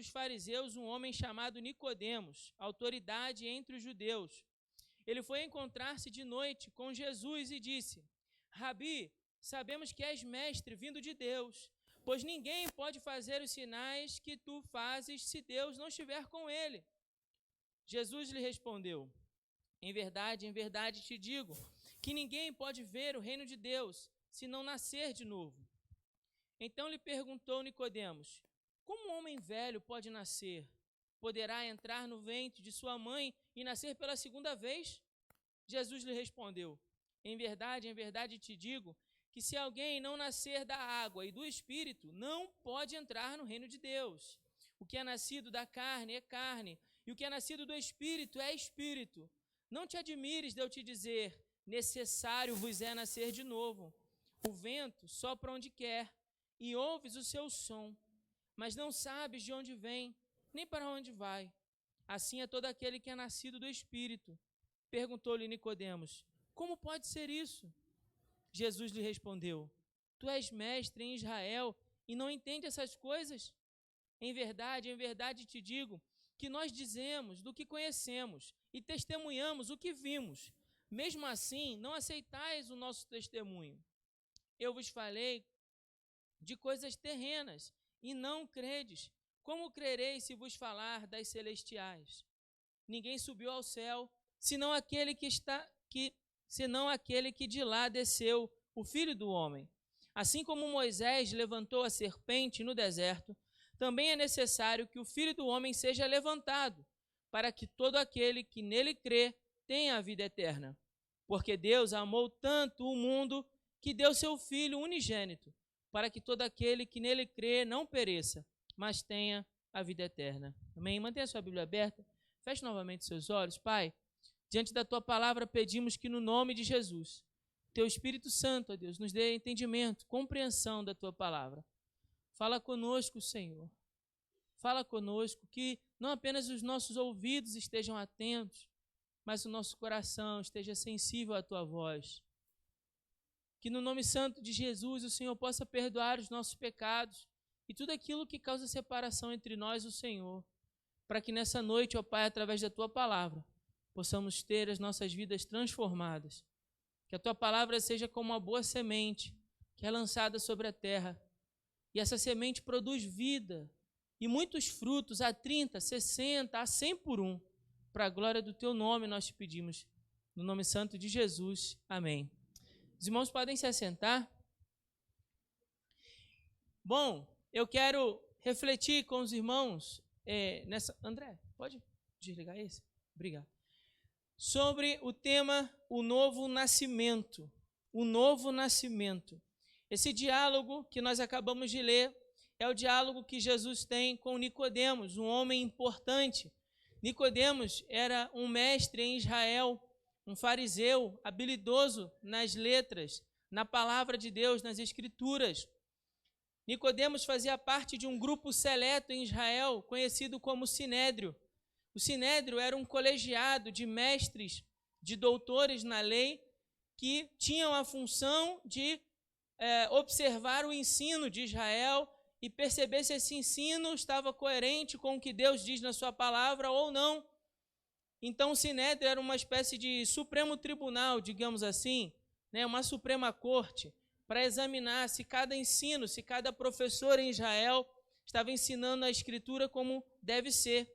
dos fariseus um homem chamado Nicodemos, autoridade entre os judeus. Ele foi encontrar-se de noite com Jesus e disse: Rabi, sabemos que és mestre vindo de Deus, pois ninguém pode fazer os sinais que tu fazes se Deus não estiver com ele. Jesus lhe respondeu: em verdade te digo, que ninguém pode ver o reino de Deus se não nascer de novo. Então lhe perguntou Nicodemos: como um homem velho pode nascer? Poderá entrar no ventre de sua mãe e nascer pela segunda vez? Jesus lhe respondeu: em verdade te digo, que se alguém não nascer da água e do Espírito, não pode entrar no reino de Deus. O que é nascido da carne é carne, e o que é nascido do Espírito é Espírito. Não te admires de eu te dizer: necessário vos é nascer de novo. O vento sopra onde quer, e ouves o seu som, mas não sabes de onde vem, nem para onde vai. Assim é todo aquele que é nascido do Espírito. Perguntou-lhe Nicodemos: como pode ser isso? Jesus lhe respondeu: tu és mestre em Israel e não entende essas coisas? Em verdade te digo, que nós dizemos do que conhecemos e testemunhamos o que vimos. Mesmo assim, não aceitais o nosso testemunho. Eu vos falei de coisas terrenas e não credes. Como crereis se vos falar das celestiais? Ninguém subiu ao céu, senão aquele que de lá desceu, o Filho do Homem. Assim como Moisés levantou a serpente no deserto, também é necessário que o Filho do Homem seja levantado, para que todo aquele que nele crê tenha a vida eterna. Porque Deus amou tanto o mundo que deu seu Filho unigênito, para que todo aquele que nele crê não pereça, mas tenha a vida eterna. Amém? Mantenha a sua Bíblia aberta, feche novamente seus olhos. Pai, diante da tua palavra pedimos que no nome de Jesus, teu Espírito Santo, ó Deus, nos dê entendimento, compreensão da tua palavra. Fala conosco, Senhor. Fala conosco, que não apenas os nossos ouvidos estejam atentos, mas o nosso coração esteja sensível à tua voz. Que no nome santo de Jesus o Senhor possa perdoar os nossos pecados e tudo aquilo que causa separação entre nós e o Senhor, para que nessa noite, ó Pai, através da tua palavra, possamos ter as nossas vidas transformadas. Que a tua palavra seja como uma boa semente que é lançada sobre a terra, e essa semente produz vida e muitos frutos, a 30, 60, a 100 por um. Para a glória do teu nome nós te pedimos, no nome santo de Jesus. Amém. Os irmãos podem se assentar. Bom, eu quero refletir com os irmãos nessa... André, pode desligar esse? Obrigado. Sobre o tema o novo nascimento. O novo nascimento. Esse diálogo que nós acabamos de ler é o diálogo que Jesus tem com Nicodemos, um homem importante. Nicodemos era um mestre em Israel, um fariseu habilidoso nas letras, na palavra de Deus, nas Escrituras. Nicodemos fazia parte de um grupo seleto em Israel, conhecido como Sinédrio. O Sinédrio era um colegiado de mestres, de doutores na lei, que tinham a função de observar o ensino de Israel e perceber se esse ensino estava coerente com o que Deus diz na sua palavra ou não. Então o Sinédrio era uma espécie de supremo tribunal, digamos assim, né, uma suprema corte, para examinar se cada ensino, se cada professor em Israel estava ensinando a Escritura como deve ser.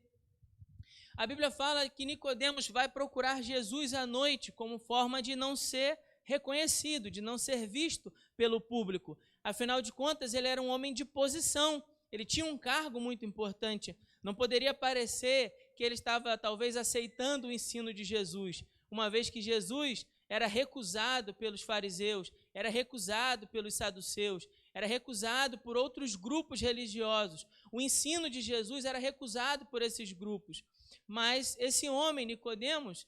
A Bíblia fala que Nicodemos vai procurar Jesus à noite como forma de não ser reconhecido, de não ser visto pelo público. Afinal de contas, ele era um homem de posição, ele tinha um cargo muito importante. Não poderia parecer que ele estava talvez aceitando o ensino de Jesus, uma vez que Jesus era recusado pelos fariseus, era recusado pelos saduceus, era recusado por outros grupos religiosos. O ensino de Jesus era recusado por esses grupos. Mas esse homem, Nicodemos,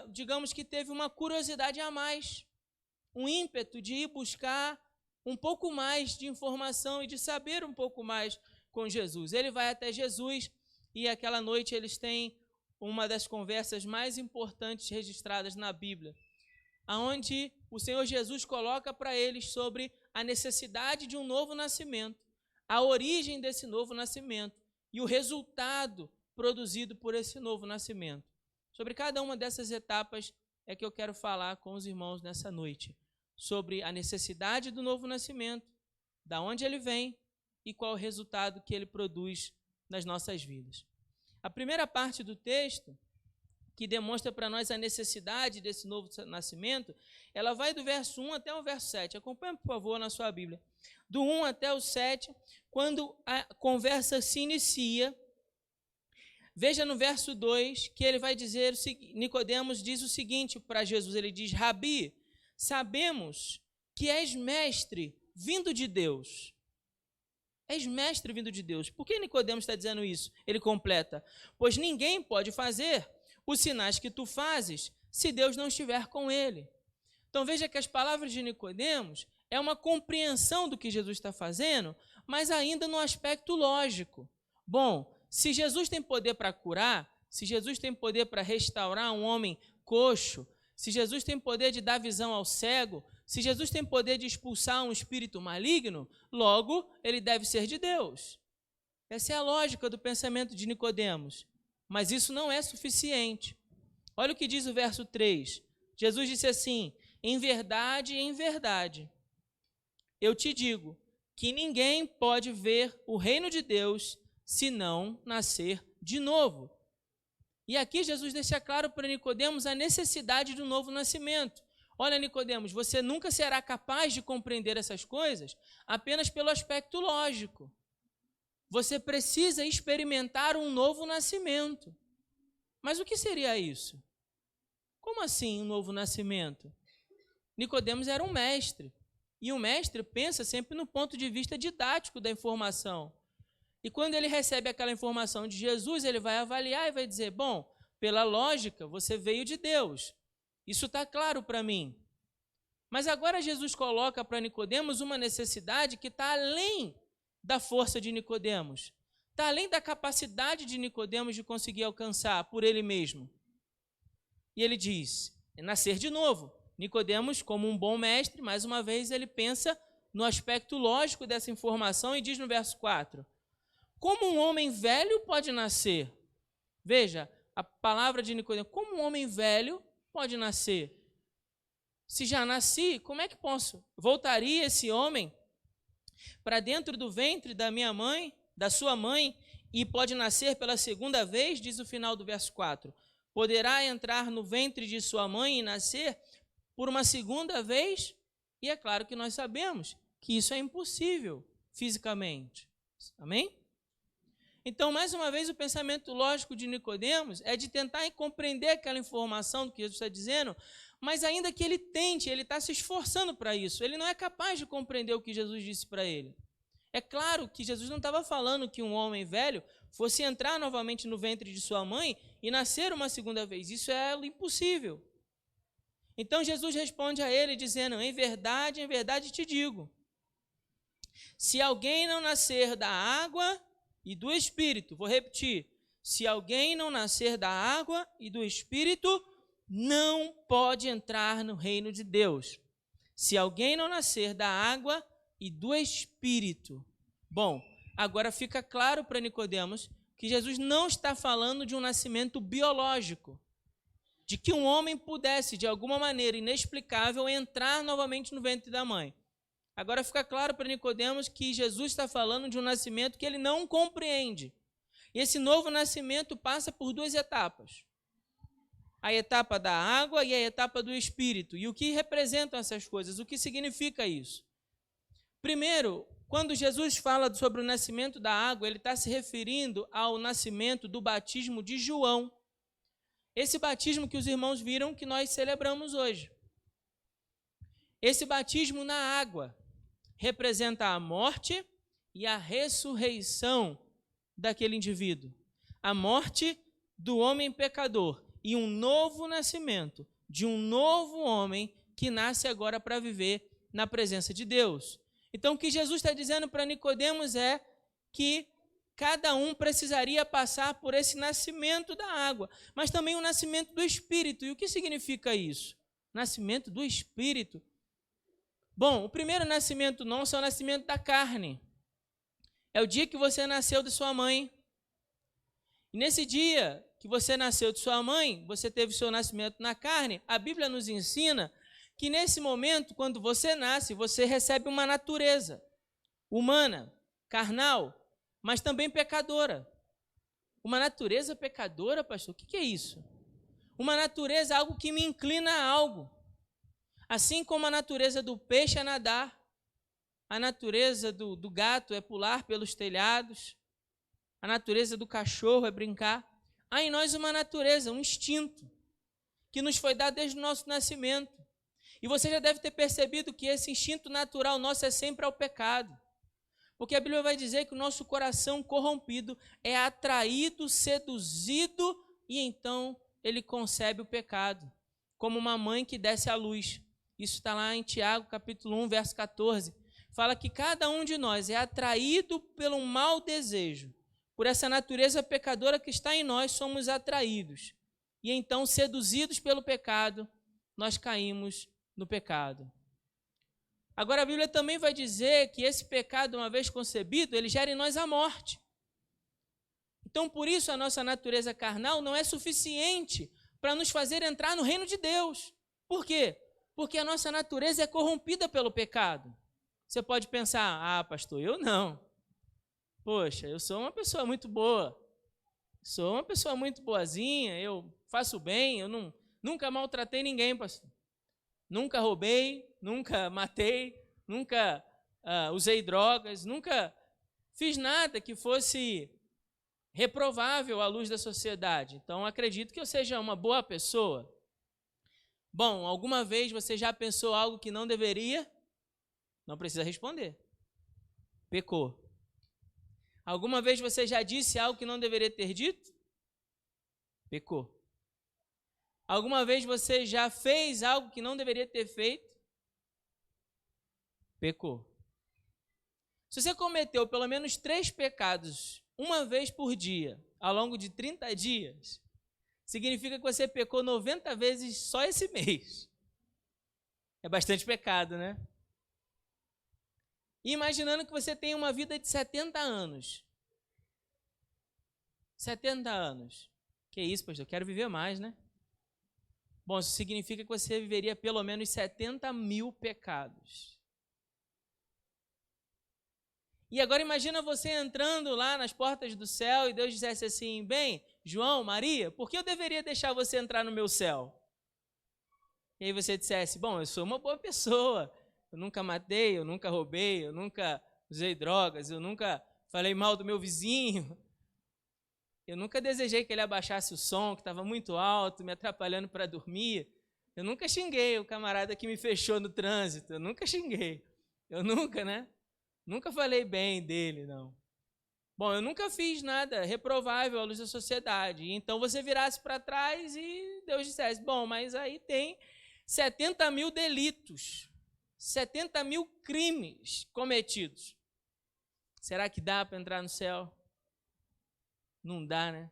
digamos que teve uma curiosidade a mais, um ímpeto de ir buscar um pouco mais de informação e de saber um pouco mais com Jesus. Ele vai até Jesus e aquela noite eles têm uma das conversas mais importantes registradas na Bíblia, onde o Senhor Jesus coloca para eles sobre a necessidade de um novo nascimento, a origem desse novo nascimento e o resultado produzido por esse novo nascimento. Sobre cada uma dessas etapas é que eu quero falar com os irmãos nessa noite, sobre a necessidade do novo nascimento, da onde ele vem e qual o resultado que ele produz nas nossas vidas. A primeira parte do texto, que demonstra para nós a necessidade desse novo nascimento, ela vai do verso 1 até o verso 7. Acompanhe, por favor, na sua Bíblia. Do 1 até o 7, quando a conversa se inicia, veja no verso 2 que ele vai dizer, Nicodemos diz o seguinte para Jesus, ele diz: Rabi, sabemos que és mestre vindo de Deus. És mestre vindo de Deus. Por que Nicodemos está dizendo isso? Ele completa: pois ninguém pode fazer os sinais que tu fazes se Deus não estiver com ele. Então veja que as palavras de Nicodemos é uma compreensão do que Jesus está fazendo, mas ainda no aspecto lógico. Bom, se Jesus tem poder para curar, se Jesus tem poder para restaurar um homem coxo, se Jesus tem poder de dar visão ao cego, se Jesus tem poder de expulsar um espírito maligno, logo ele deve ser de Deus. Essa é a lógica do pensamento de Nicodemos. Mas isso não é suficiente. Olha o que diz o verso 3. Jesus disse assim: em verdade, eu te digo que ninguém pode ver o reino de Deus se não nascer de novo. E aqui Jesus deixa claro para Nicodemos a necessidade de um novo nascimento. Olha, Nicodemos, você nunca será capaz de compreender essas coisas apenas pelo aspecto lógico. Você precisa experimentar um novo nascimento. Mas o que seria isso? Como assim um novo nascimento? Nicodemos era um mestre. E o mestre pensa sempre no ponto de vista didático da informação. E quando ele recebe aquela informação de Jesus, ele vai avaliar e vai dizer: bom, pela lógica, você veio de Deus. Isso está claro para mim. Mas agora Jesus coloca para Nicodemos uma necessidade que está além da força de Nicodemos. Está além da capacidade de Nicodemos de conseguir alcançar por ele mesmo. E ele diz: nascer de novo. Nicodemos, como um bom mestre, mais uma vez ele pensa no aspecto lógico dessa informação e diz no verso 4: como um homem velho pode nascer? Veja, a palavra de Nicodemos: como um homem velho pode nascer? Se já nasci, como é que posso? Voltaria esse homem para dentro do ventre da minha mãe, da sua mãe, e pode nascer pela segunda vez, diz o final do verso 4. Poderá entrar no ventre de sua mãe e nascer por uma segunda vez? E é claro que nós sabemos que isso é impossível fisicamente. Amém? Então, mais uma vez, o pensamento lógico de Nicodemos é de tentar compreender aquela informação do que Jesus está dizendo, mas ainda que ele tente, ele está se esforçando para isso. Ele não é capaz de compreender o que Jesus disse para ele. É claro que Jesus não estava falando que um homem velho fosse entrar novamente no ventre de sua mãe e nascer uma segunda vez. Isso é impossível. Então Jesus responde a ele dizendo: em verdade te digo, se alguém não nascer da água e do Espírito, vou repetir, se alguém não nascer da água e do Espírito, não pode entrar no reino de Deus. Se alguém não nascer da água e do Espírito. Bom, agora fica claro para Nicodemos que Jesus não está falando de um nascimento biológico, de que um homem pudesse, de alguma maneira inexplicável, entrar novamente no ventre da mãe. Agora fica claro para Nicodemos que Jesus está falando de um nascimento que ele não compreende. E esse novo nascimento passa por duas etapas: a etapa da água e a etapa do Espírito. E o que representam essas coisas? O que significa isso? Primeiro, quando Jesus fala sobre o nascimento da água, ele está se referindo ao nascimento do batismo de João. Esse batismo que os irmãos viram que nós celebramos hoje. Esse batismo na água representa a morte e a ressurreição daquele indivíduo. A morte do homem pecador e um novo nascimento de um novo homem que nasce agora para viver na presença de Deus. Então, o que Jesus está dizendo para Nicodemos é que cada um precisaria passar por esse nascimento da água, mas também o nascimento do Espírito. E o que significa isso? Nascimento do Espírito. Bom, o primeiro nascimento nosso é o nascimento da carne. É o dia que você nasceu de sua mãe. E nesse dia que você nasceu de sua mãe, você teve seu nascimento na carne, a Bíblia nos ensina que nesse momento, quando você nasce, você recebe uma natureza humana, carnal, mas também pecadora. Uma natureza pecadora, pastor? O que é isso? Uma natureza, algo que me inclina a algo. Assim como a natureza do peixe é nadar, a natureza do gato é pular pelos telhados, a natureza do cachorro é brincar. Há em nós uma natureza, um instinto, que nos foi dado desde o nosso nascimento. E você já deve ter percebido que esse instinto natural nosso é sempre ao pecado. Porque a Bíblia vai dizer que o nosso coração corrompido é atraído, seduzido, e então ele concebe o pecado, como uma mãe que desce à luz. Isso está lá em Tiago, capítulo 1, verso 14. Fala que cada um de nós é atraído pelo mau desejo. Por essa natureza pecadora que está em nós, somos atraídos. E então, seduzidos pelo pecado, nós caímos no pecado. Agora, a Bíblia também vai dizer que esse pecado, uma vez concebido, ele gera em nós a morte. Então, por isso, a nossa natureza carnal não é suficiente para nos fazer entrar no reino de Deus. Por quê? Porque a nossa natureza é corrompida pelo pecado. Você pode pensar, pastor, eu não. Poxa, eu sou uma pessoa muito boa. Sou uma pessoa muito boazinha, eu faço bem, eu nunca maltratei ninguém, pastor. Nunca roubei, nunca matei, nunca usei drogas, nunca fiz nada que fosse reprovável à luz da sociedade. Então, acredito que eu seja uma boa pessoa. Bom, alguma vez você já pensou algo que não deveria? Não precisa responder. Pecou. Alguma vez você já disse algo que não deveria ter dito? Pecou. Alguma vez você já fez algo que não deveria ter feito? Pecou. Se você cometeu pelo menos 3 pecados uma vez por dia, ao longo de 30 dias, significa que você pecou 90 vezes só esse mês. É bastante pecado, né? E imaginando que você tem uma vida de 70 anos. 70 anos. Que isso, pastor? Eu quero viver mais, né? Bom, isso significa que você viveria pelo menos 70 mil pecados. E agora imagina você entrando lá nas portas do céu e Deus dissesse assim, bem, João, Maria, por que eu deveria deixar você entrar no meu céu? E aí você dissesse, bom, eu sou uma boa pessoa, eu nunca matei, eu nunca roubei, eu nunca usei drogas, eu nunca falei mal do meu vizinho, eu nunca desejei que ele abaixasse o som, que estava muito alto, me atrapalhando para dormir, eu nunca xinguei o camarada que me fechou no trânsito, eu nunca xinguei, eu nunca, né? Nunca falei bem dele, não. Bom, eu nunca fiz nada reprovável à luz da sociedade. Então você virasse para trás e Deus dissesse, bom, mas aí tem 70 mil delitos, 70 mil crimes cometidos. Será que dá para entrar no céu? Não dá, né?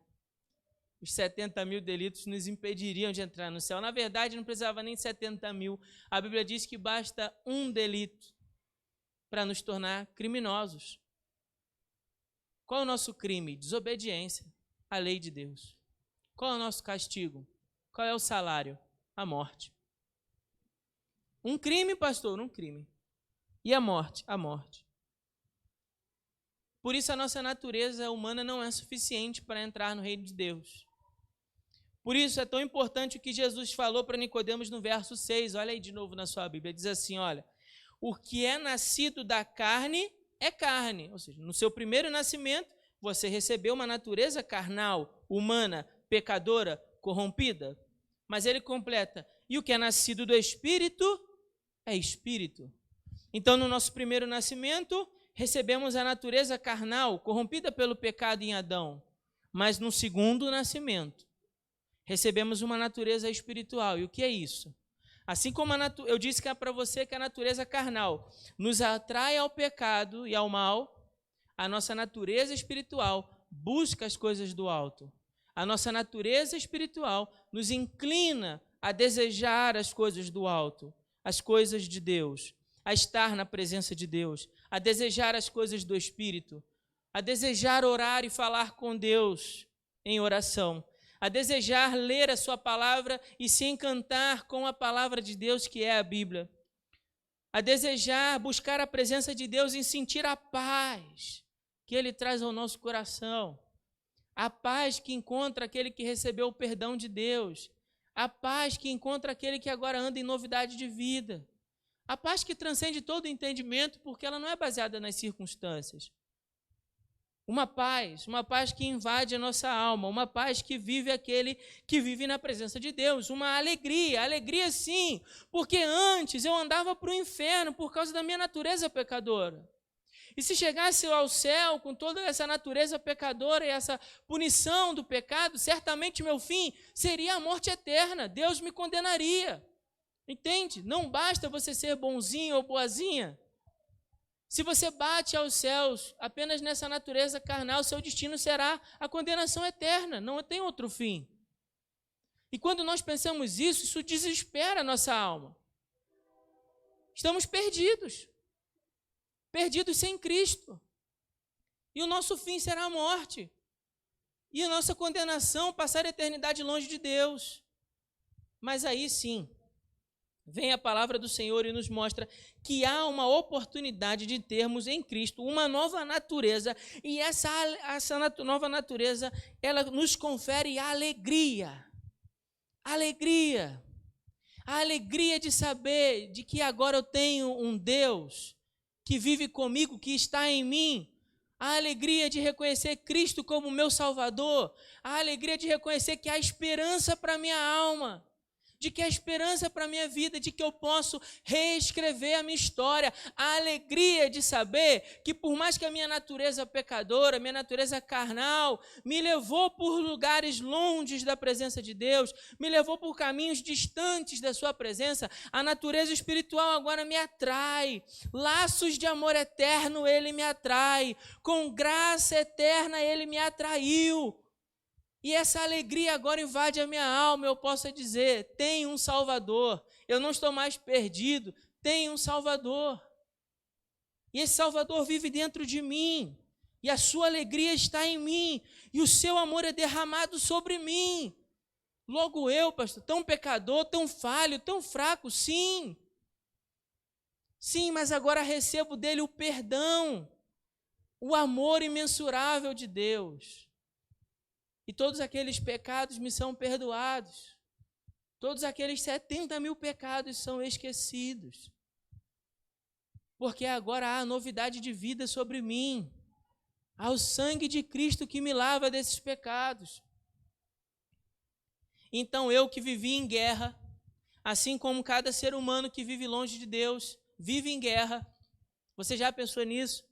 Os 70 mil delitos nos impediriam de entrar no céu. Na verdade, não precisava nem de 70 mil. A Bíblia diz que basta um delito para nos tornar criminosos. Qual é o nosso crime? Desobediência à lei de Deus. Qual é o nosso castigo? Qual é o salário? A morte. Um crime, pastor? Um crime. E a morte? A morte. Por isso a nossa natureza humana não é suficiente para entrar no reino de Deus. Por isso é tão importante o que Jesus falou para Nicodemos no verso 6. Olha aí de novo na sua Bíblia. Diz assim, olha, o que é nascido da carne é carne. Ou seja, no seu primeiro nascimento, você recebeu uma natureza carnal, humana, pecadora, corrompida. Mas ele completa, e o que é nascido do Espírito é Espírito. Então, no nosso primeiro nascimento, recebemos a natureza carnal, corrompida pelo pecado em Adão. Mas no segundo nascimento, recebemos uma natureza espiritual. E o que é isso? Assim como eu disse que é para você que a natureza carnal nos atrai ao pecado e ao mal, a nossa natureza espiritual busca as coisas do alto. A nossa natureza espiritual nos inclina a desejar as coisas do alto, as coisas de Deus, a estar na presença de Deus, a desejar as coisas do Espírito, a desejar orar e falar com Deus em oração, a desejar ler a sua palavra e se encantar com a palavra de Deus, que é a Bíblia, a desejar buscar a presença de Deus e sentir a paz que Ele traz ao nosso coração, a paz que encontra aquele que recebeu o perdão de Deus, a paz que encontra aquele que agora anda em novidade de vida, a paz que transcende todo entendimento, porque ela não é baseada nas circunstâncias. Uma paz que invade a nossa alma, uma paz que vive aquele que vive na presença de Deus, uma alegria sim, porque antes eu andava para o inferno por causa da minha natureza pecadora. E se chegasse ao céu com toda essa natureza pecadora e essa punição do pecado, certamente meu fim seria a morte eterna, Deus me condenaria. Entende? Não basta você ser bonzinho ou boazinha. Se você bate aos céus apenas nessa natureza carnal, seu destino será a condenação eterna, não tem outro fim. E quando nós pensamos isso desespera a nossa alma. Estamos perdidos sem Cristo. E o nosso fim será a morte. E a nossa condenação, passar a eternidade longe de Deus. Mas aí sim, vem a palavra do Senhor e nos mostra que há uma oportunidade de termos em Cristo uma nova natureza, e essa nova natureza, ela nos confere alegria. A alegria de saber de que agora eu tenho um Deus que vive comigo, que está em mim. A alegria de reconhecer Cristo como meu Salvador. A alegria de reconhecer que há esperança para a minha alma, de que há esperança para a minha vida, de que eu posso reescrever a minha história. A alegria de saber que por mais que a minha natureza pecadora, minha natureza carnal, me levou por lugares longes da presença de Deus, me levou por caminhos distantes da sua presença, a natureza espiritual agora me atrai. Laços de amor eterno Ele me atrai. Com graça eterna Ele me atraiu. E essa alegria agora invade a minha alma, eu posso dizer, tem um Salvador, eu não estou mais perdido, tem um Salvador. E esse Salvador vive dentro de mim, e a sua alegria está em mim, e o seu amor é derramado sobre mim. Logo eu, pastor, tão pecador, tão falho, tão fraco, sim. Sim, mas agora recebo dele o perdão, o amor imensurável de Deus. E todos aqueles pecados me são perdoados. Todos aqueles 70 mil pecados são esquecidos. Porque agora há novidade de vida sobre mim. Há o sangue de Cristo que me lava desses pecados. Então eu que vivi em guerra, assim como cada ser humano que vive longe de Deus, vive em guerra. Você já pensou nisso?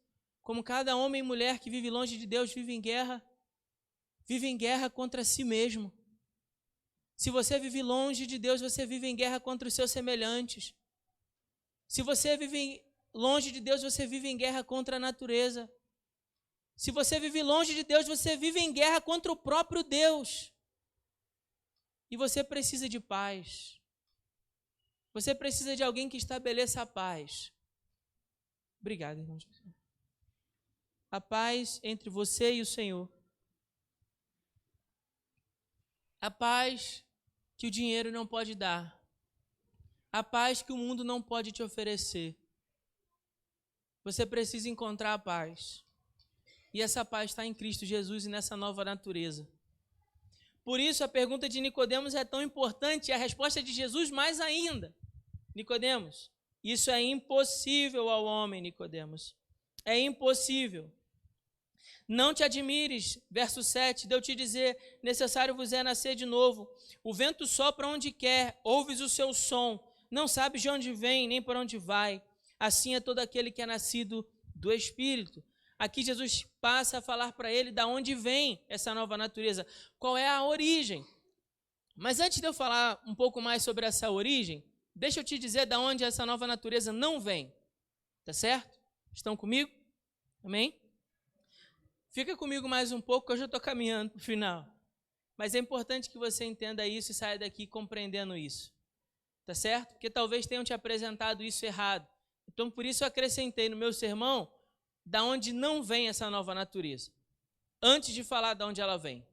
Como cada homem e mulher que vive longe de Deus vive em guerra? Vive em guerra contra si mesmo. Se você vive longe de Deus, você vive em guerra contra os seus semelhantes. Se você vive longe de Deus, você vive em guerra contra a natureza. Se você vive longe de Deus, você vive em guerra contra o próprio Deus. E você precisa de paz. Você precisa de alguém que estabeleça a paz. Obrigado, irmãos. A paz entre você e o Senhor. A paz que o dinheiro não pode dar. A paz que o mundo não pode te oferecer. Você precisa encontrar a paz. E essa paz está em Cristo Jesus e nessa nova natureza. Por isso a pergunta de Nicodemos é tão importante e a resposta de Jesus mais ainda. Nicodemos, isso é impossível ao homem, Nicodemos. É impossível. Não te admires, verso 7, de eu te dizer, necessário vos é nascer de novo. O vento sopra onde quer, ouves o seu som, não sabes de onde vem, nem por onde vai. Assim é todo aquele que é nascido do Espírito. Aqui Jesus passa a falar para ele de onde vem essa nova natureza, qual é a origem. Mas antes de eu falar um pouco mais sobre essa origem, deixa eu te dizer de onde essa nova natureza não vem. Tá certo? Estão comigo? Amém? Fica comigo mais um pouco, que eu já estou caminhando para o final. Mas é importante que você entenda isso e saia daqui compreendendo isso. Tá certo? Porque talvez tenham te apresentado isso errado. Então, por isso eu acrescentei no meu sermão da onde não vem essa nova natureza. Antes de falar de onde ela vem.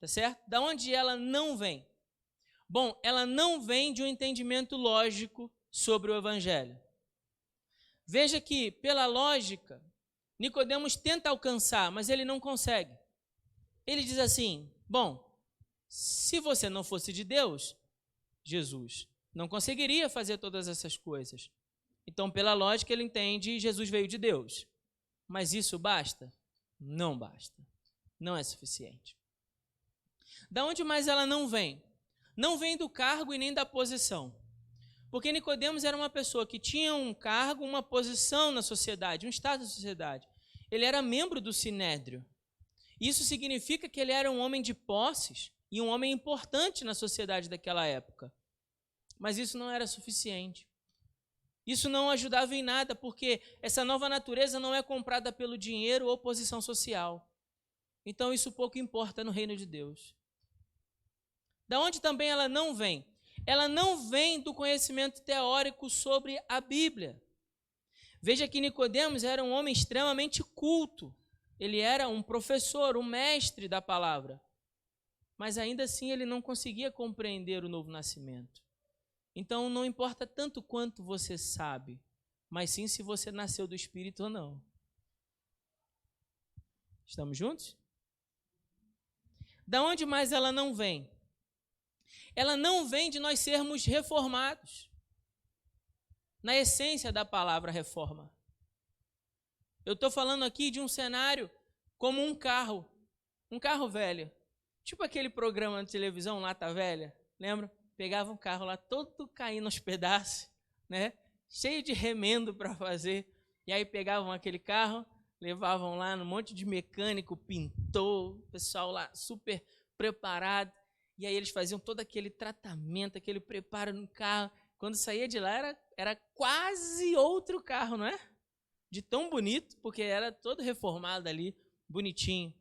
tá certo? Da onde ela não vem? Bom, ela não vem de um entendimento lógico sobre o evangelho. Veja que, pela lógica, Nicodemos tenta alcançar, mas ele não consegue. Ele diz assim: bom, se você não fosse de Deus, Jesus não conseguiria fazer todas essas coisas. Então, pela lógica, ele entende: Jesus veio de Deus. Mas isso basta? Não basta. Não é suficiente. Da onde mais ela não vem? Não vem do cargo e nem da posição. Porque Nicodemos era uma pessoa que tinha um cargo, uma posição na sociedade, um estado na sociedade. Ele era membro do Sinédrio. Isso significa que ele era um homem de posses e um homem importante na sociedade daquela época. Mas isso não era suficiente. Isso não ajudava em nada, porque essa nova natureza não é comprada pelo dinheiro ou posição social. Então isso pouco importa no reino de Deus. Da onde também ela não vem? Ela não vem do conhecimento teórico sobre a Bíblia. Veja que Nicodemos era um homem extremamente culto. Ele era um professor, um mestre da palavra. Mas ainda assim ele não conseguia compreender o novo nascimento. Então não importa tanto quanto você sabe, mas sim se você nasceu do Espírito ou não. Estamos juntos? Da onde mais ela não vem? Ela não vem de nós sermos reformados. Na essência da palavra reforma. Eu estou falando aqui de um cenário como um carro velho. Tipo aquele programa de televisão, Lata Velha, lembra? Pegava um carro lá todo caindo aos pedaços, né? Cheio de remendo para fazer. E aí pegavam aquele carro, levavam lá num monte de mecânico, pintor, o pessoal lá super preparado. E aí eles faziam todo aquele tratamento, aquele preparo no carro. Quando saía de lá era quase outro carro, não é? De tão bonito, porque era todo reformado ali, bonitinho.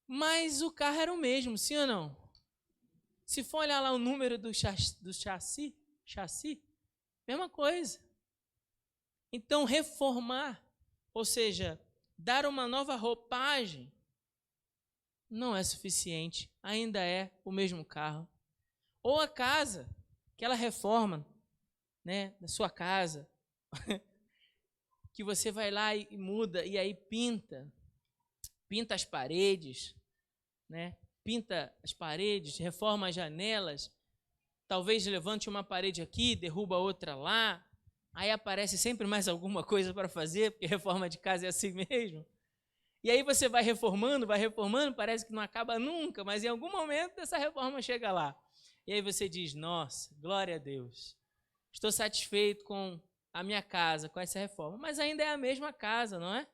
Mas o carro era o mesmo, sim ou não? Se for olhar lá o número do chassi, mesma coisa. Então, reformar, ou seja, dar uma nova roupagem, não é suficiente. Ainda é o mesmo carro. Ou a casa, aquela reforma, né, da sua casa, que você vai lá e muda, e aí pinta as paredes, né? Pinta as paredes, reforma as janelas, talvez levante uma parede aqui, derruba outra lá, aí aparece sempre mais alguma coisa para fazer, porque reforma de casa é assim mesmo. E aí você vai reformando, parece que não acaba nunca, mas em algum momento essa reforma chega lá. E aí você diz: nossa, glória a Deus, estou satisfeito com a minha casa, com essa reforma. Mas ainda é a mesma casa, não é?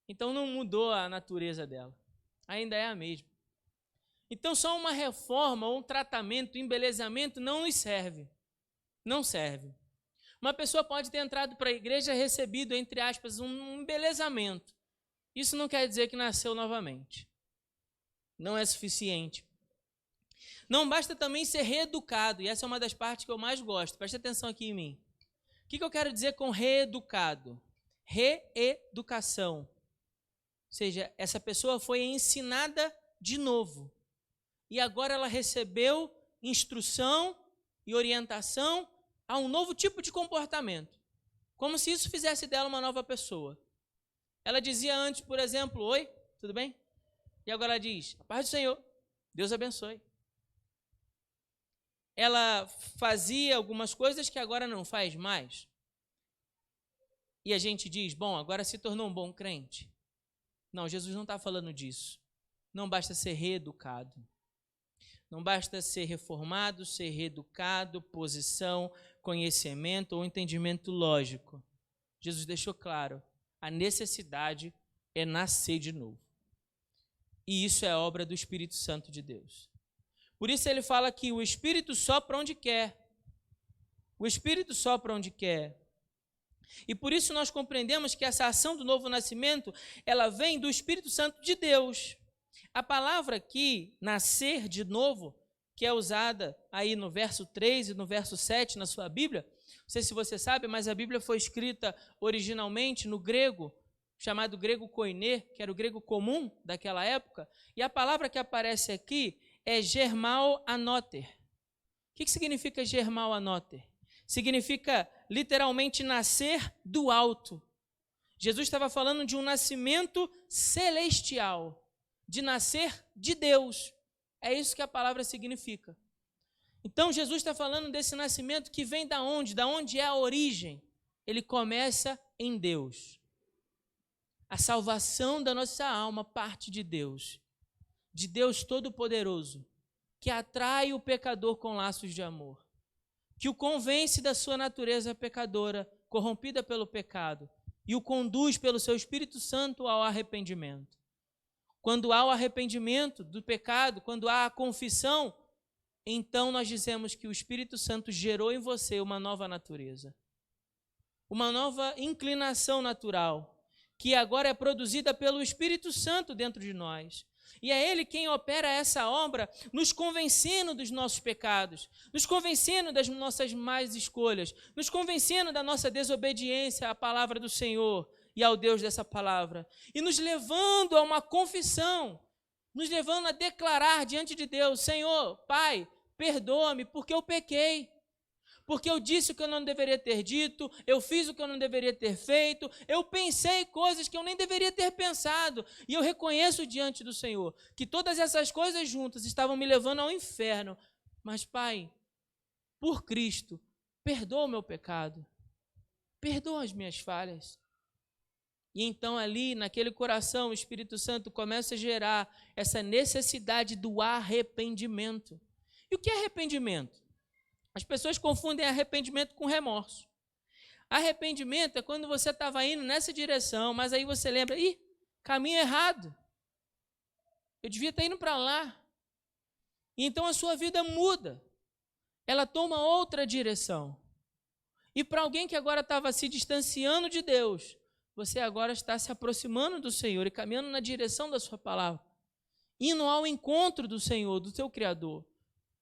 Então não mudou a natureza dela. Ainda é a mesma. Então só uma reforma ou um tratamento, um embelezamento não nos serve. Não serve. Uma pessoa pode ter entrado para a igreja e recebido, entre aspas, um embelezamento. Isso não quer dizer que nasceu novamente. Não é suficiente. Não basta também ser reeducado, e essa é uma das partes que eu mais gosto. Preste atenção aqui em mim. O que eu quero dizer com reeducado? Reeducação. Ou seja, essa pessoa foi ensinada de novo. E agora ela recebeu instrução e orientação a um novo tipo de comportamento. Como se isso fizesse dela uma nova pessoa. Ela dizia antes, por exemplo: oi, tudo bem? E agora ela diz: a paz do Senhor, Deus abençoe. Ela fazia algumas coisas que agora não faz mais. E a gente diz: bom, agora se tornou um bom crente. Não, Jesus não está falando disso. Não basta ser reeducado. Não basta ser reformado, ser reeducado, posição, conhecimento ou entendimento lógico. Jesus deixou claro, a necessidade é nascer de novo. E isso é obra do Espírito Santo de Deus. Por isso ele fala que o Espírito sopra onde quer. O Espírito sopra onde quer. E por isso nós compreendemos que essa ação do novo nascimento, ela vem do Espírito Santo de Deus. A palavra aqui, nascer de novo, que é usada aí no verso 3 e no verso 7 na sua Bíblia, não sei se você sabe, mas a Bíblia foi escrita originalmente no grego, chamado grego koiné, que era o grego comum daquela época, e a palavra que aparece aqui é germal anoter. O que significa germal anoter? Significa literalmente nascer do alto. Jesus estava falando de um nascimento celestial, de nascer de Deus. É isso que a palavra significa. Então Jesus está falando desse nascimento que vem da onde? Da onde é a origem? Ele começa em Deus. A salvação da nossa alma parte de Deus Todo-Poderoso, que atrai o pecador com laços de amor, que o convence da sua natureza pecadora, corrompida pelo pecado, e o conduz pelo seu Espírito Santo ao arrependimento. Quando há o arrependimento do pecado, quando há a confissão, então nós dizemos que o Espírito Santo gerou em você uma nova natureza, uma nova inclinação natural, que agora é produzida pelo Espírito Santo dentro de nós. E é Ele quem opera essa obra, nos convencendo dos nossos pecados, nos convencendo das nossas más escolhas, nos convencendo da nossa desobediência à palavra do Senhor e ao Deus dessa palavra, e nos levando a uma confissão, nos levando a declarar diante de Deus: Senhor, Pai, perdoa-me porque eu pequei, porque eu disse o que eu não deveria ter dito, eu fiz o que eu não deveria ter feito, eu pensei coisas que eu nem deveria ter pensado, e eu reconheço diante do Senhor que todas essas coisas juntas estavam me levando ao inferno. Mas, Pai, por Cristo, perdoa o meu pecado, perdoa as minhas falhas. E então ali, naquele coração, o Espírito Santo começa a gerar essa necessidade do arrependimento. E o que é arrependimento? As pessoas confundem arrependimento com remorso. Arrependimento é quando você estava indo nessa direção, mas aí você lembra: caminho errado. Eu devia estar indo para lá. E então a sua vida muda. Ela toma outra direção. E para alguém que agora estava se distanciando de Deus, você agora está se aproximando do Senhor e caminhando na direção da sua palavra, indo ao encontro do Senhor, do teu Criador.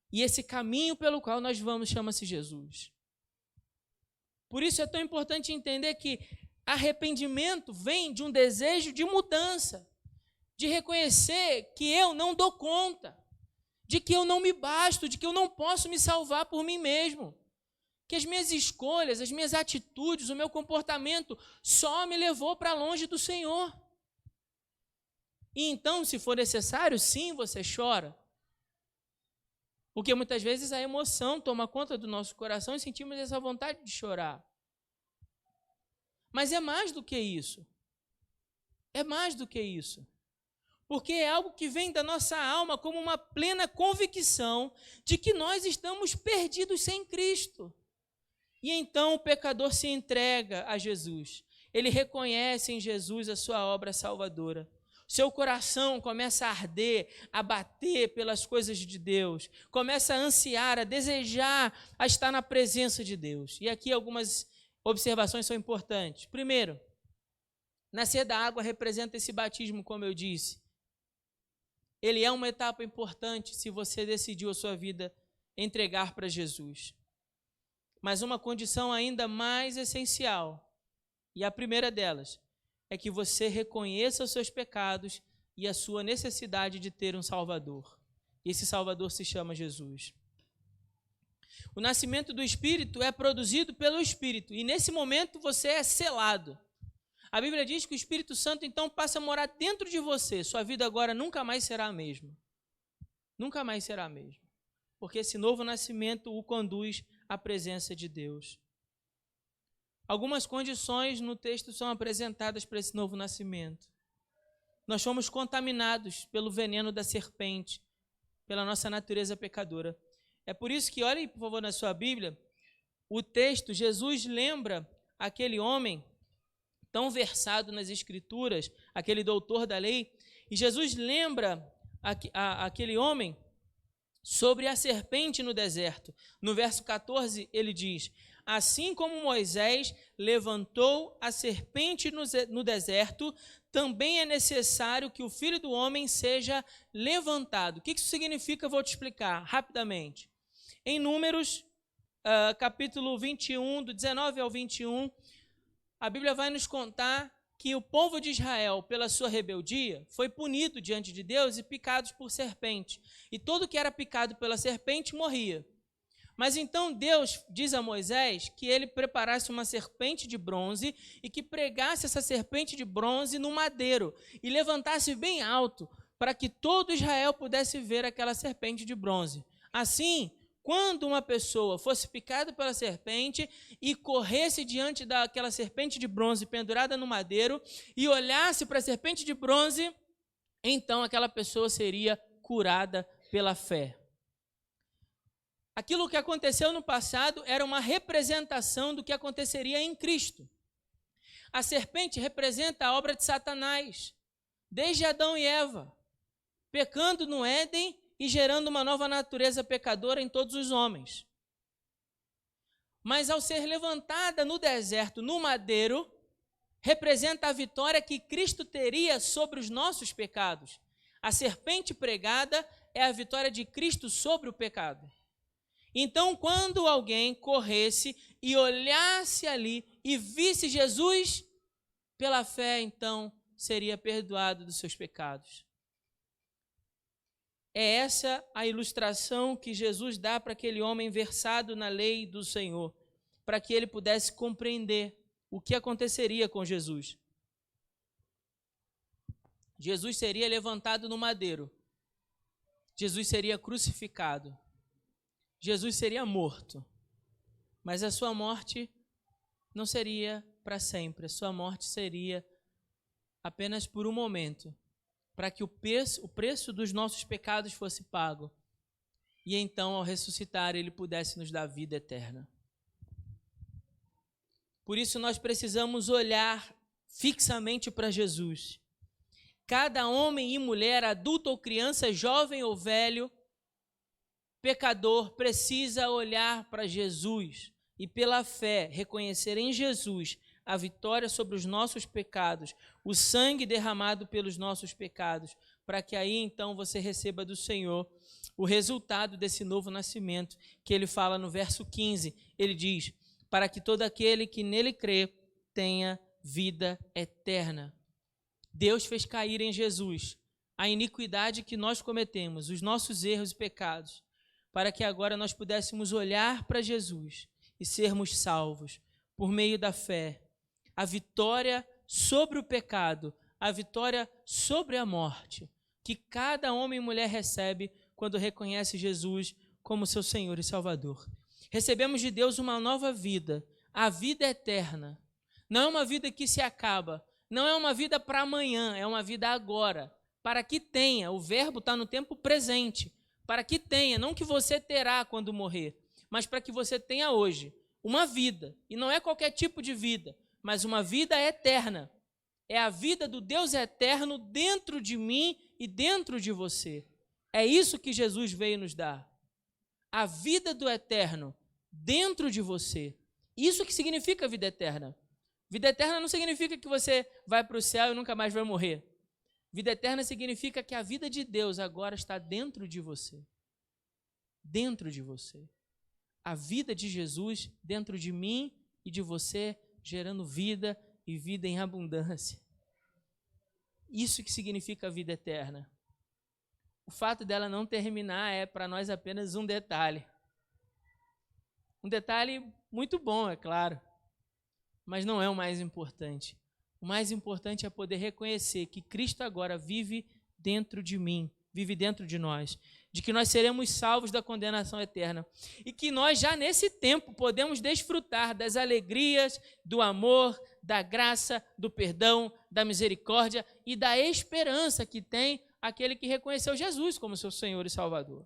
E esse caminho pelo qual nós vamos chama-se Jesus. Por isso é tão importante entender que arrependimento vem de um desejo de mudança, de reconhecer que eu não dou conta, de que eu não me basto, de que eu não posso me salvar por mim mesmo, que as minhas escolhas, as minhas atitudes, o meu comportamento só me levou para longe do Senhor. E então, se for necessário, sim, você chora. Porque muitas vezes a emoção toma conta do nosso coração e sentimos essa vontade de chorar. Mas é mais do que isso. É mais do que isso. Porque é algo que vem da nossa alma como uma plena convicção de que nós estamos perdidos sem Cristo. E então o pecador se entrega a Jesus. Ele reconhece em Jesus a sua obra salvadora. Seu coração começa a arder, a bater pelas coisas de Deus, começa a ansiar, a desejar, a estar na presença de Deus. E aqui algumas observações são importantes. Primeiro, nascer da água representa esse batismo, como eu disse. Ele é uma etapa importante se você decidiu a sua vida entregar para Jesus. Mas uma condição ainda mais essencial, e a primeira delas, é que você reconheça os seus pecados e a sua necessidade de ter um Salvador. E esse Salvador se chama Jesus. O nascimento do Espírito é produzido pelo Espírito, e nesse momento você é selado. A Bíblia diz que o Espírito Santo então passa a morar dentro de você. Sua vida agora nunca mais será a mesma. Nunca mais será a mesma. Porque esse novo nascimento o conduz à presença de Deus. Algumas condições no texto são apresentadas para esse novo nascimento. Nós fomos contaminados pelo veneno da serpente, pela nossa natureza pecadora. É por isso que, olhem, por favor, na sua Bíblia, o texto, Jesus lembra aquele homem tão versado nas Escrituras, aquele doutor da lei, e Jesus lembra aquele homem sobre a serpente no deserto. No verso 14, ele diz: assim como Moisés levantou a serpente no deserto, também é necessário que o Filho do Homem seja levantado. O que isso significa? Eu vou te explicar rapidamente. Em Números, capítulo 21, do 19 ao 21, a Bíblia vai nos contar que o povo de Israel, pela sua rebeldia, foi punido diante de Deus e picado por serpente. E todo que era picado pela serpente morria. Mas então Deus diz a Moisés que ele preparasse uma serpente de bronze e que pregasse essa serpente de bronze no madeiro e levantasse bem alto para que todo Israel pudesse ver aquela serpente de bronze. Assim, quando uma pessoa fosse picada pela serpente e corresse diante daquela serpente de bronze pendurada no madeiro e olhasse para a serpente de bronze, então aquela pessoa seria curada pela fé. Aquilo que aconteceu no passado era uma representação do que aconteceria em Cristo. A serpente representa a obra de Satanás, desde Adão e Eva, pecando no Éden e gerando uma nova natureza pecadora em todos os homens. Mas ao ser levantada no deserto, no madeiro, representa a vitória que Cristo teria sobre os nossos pecados. A serpente pregada é a vitória de Cristo sobre o pecado. Então, quando alguém corresse e olhasse ali e visse Jesus, pela fé, então, seria perdoado dos seus pecados. É essa a ilustração que Jesus dá para aquele homem versado na lei do Senhor, para que ele pudesse compreender o que aconteceria com Jesus. Jesus seria levantado no madeiro. Jesus seria crucificado. Jesus seria morto, mas a sua morte não seria para sempre, a sua morte seria apenas por um momento, para que o preço dos nossos pecados fosse pago, e então, ao ressuscitar, ele pudesse nos dar vida eterna. Por isso, nós precisamos olhar fixamente para Jesus. Cada homem e mulher, adulto ou criança, jovem ou velho, pecador, precisa olhar para Jesus e, pela fé, reconhecer em Jesus a vitória sobre os nossos pecados, o sangue derramado pelos nossos pecados, para que aí então você receba do Senhor o resultado desse novo nascimento, que ele fala no verso 15, ele diz, para que todo aquele que nele crê tenha vida eterna. Deus fez cair em Jesus a iniquidade que nós cometemos, os nossos erros e pecados, para que agora nós pudéssemos olhar para Jesus e sermos salvos por meio da fé. A vitória sobre o pecado, a vitória sobre a morte, que cada homem e mulher recebe quando reconhece Jesus como seu Senhor e Salvador. Recebemos de Deus uma nova vida, a vida eterna. Não é uma vida que se acaba, não é uma vida para amanhã, é uma vida agora, para que tenha, o verbo está no tempo presente, para que tenha, não que você terá quando morrer, mas para que você tenha hoje uma vida, e não é qualquer tipo de vida, mas uma vida eterna. É a vida do Deus eterno dentro de mim e dentro de você. É isso que Jesus veio nos dar. A vida do eterno dentro de você. Isso que significa vida eterna. Vida eterna não significa que você vai para o céu e nunca mais vai morrer. Vida eterna significa que a vida de Deus agora está dentro de você. Dentro de você. A vida de Jesus dentro de mim e de você, gerando vida e vida em abundância. Isso que significa a vida eterna. O fato dela não terminar é para nós apenas um detalhe. Um detalhe muito bom, é claro, mas não é o mais importante. O mais importante é poder reconhecer que Cristo agora vive dentro de mim, vive dentro de nós, de que nós seremos salvos da condenação eterna e que nós já nesse tempo podemos desfrutar das alegrias, do amor, da graça, do perdão, da misericórdia e da esperança que tem aquele que reconheceu Jesus como seu Senhor e Salvador.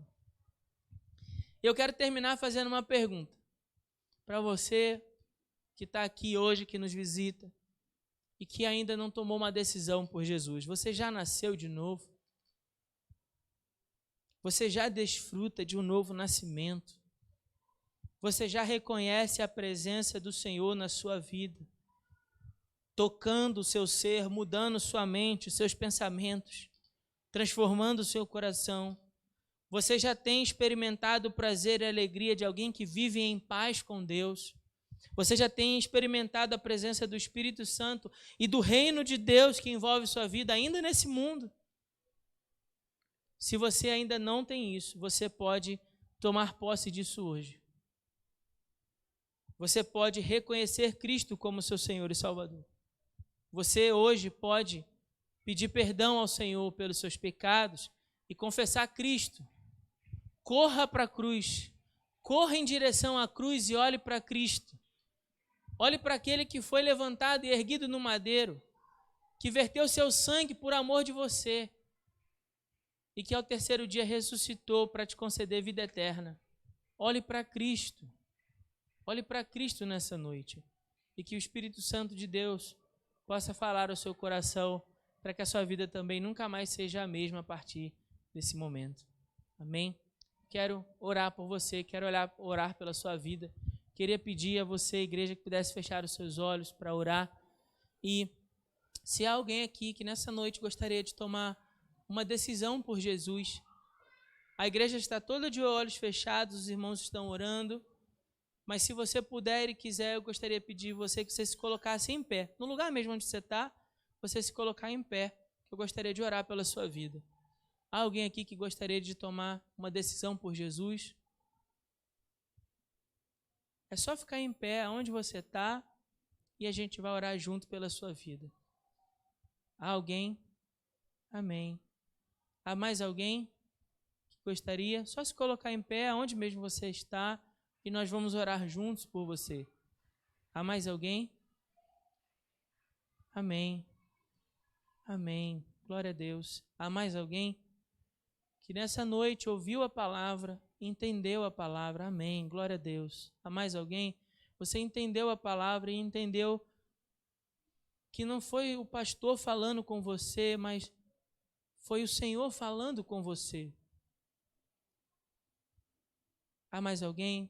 Eu quero terminar fazendo uma pergunta para você que está aqui hoje, que nos visita e que ainda não tomou uma decisão por Jesus. Você já nasceu de novo? Você já desfruta de um novo nascimento? Você já reconhece a presença do Senhor na sua vida, tocando o seu ser, mudando sua mente, os seus pensamentos, transformando o seu coração? Você já tem experimentado o prazer e a alegria de alguém que vive em paz com Deus? Você já tem experimentado a presença do Espírito Santo e do reino de Deus que envolve sua vida ainda nesse mundo. Se você ainda não tem isso, você pode tomar posse disso hoje. Você pode reconhecer Cristo como seu Senhor e Salvador. Você hoje pode pedir perdão ao Senhor pelos seus pecados e confessar Cristo. Corra para a cruz. Corra em direção à cruz e olhe para Cristo. Olhe para aquele que foi levantado e erguido no madeiro, que verteu seu sangue por amor de você e que ao terceiro dia ressuscitou para te conceder vida eterna. Olhe para Cristo. Olhe para Cristo nessa noite e que o Espírito Santo de Deus possa falar ao seu coração para que a sua vida também nunca mais seja a mesma a partir desse momento. Amém? Quero orar por você, quero orar pela sua vida. Queria pedir a você, igreja, que pudesse fechar os seus olhos para orar. E se há alguém aqui que nessa noite gostaria de tomar uma decisão por Jesus, a igreja está toda de olhos fechados, os irmãos estão orando. Mas se você puder e quiser, eu gostaria de pedir a você que você se colocasse em pé. No lugar mesmo onde você está, você se colocar em pé. Eu gostaria de orar pela sua vida. Há alguém aqui que gostaria de tomar uma decisão por Jesus? É só ficar em pé onde você está e a gente vai orar junto pela sua vida. Há alguém? Amém. Há mais alguém que gostaria? Só se colocar em pé onde mesmo você está e nós vamos orar juntos por você. Há mais alguém? Amém. Amém. Glória a Deus. Há mais alguém que nessa noite ouviu a palavra, entendeu a palavra? Amém. Glória a Deus. Há mais alguém? Você entendeu a palavra e entendeu que não foi o pastor falando com você, mas foi o Senhor falando com você. Há mais alguém?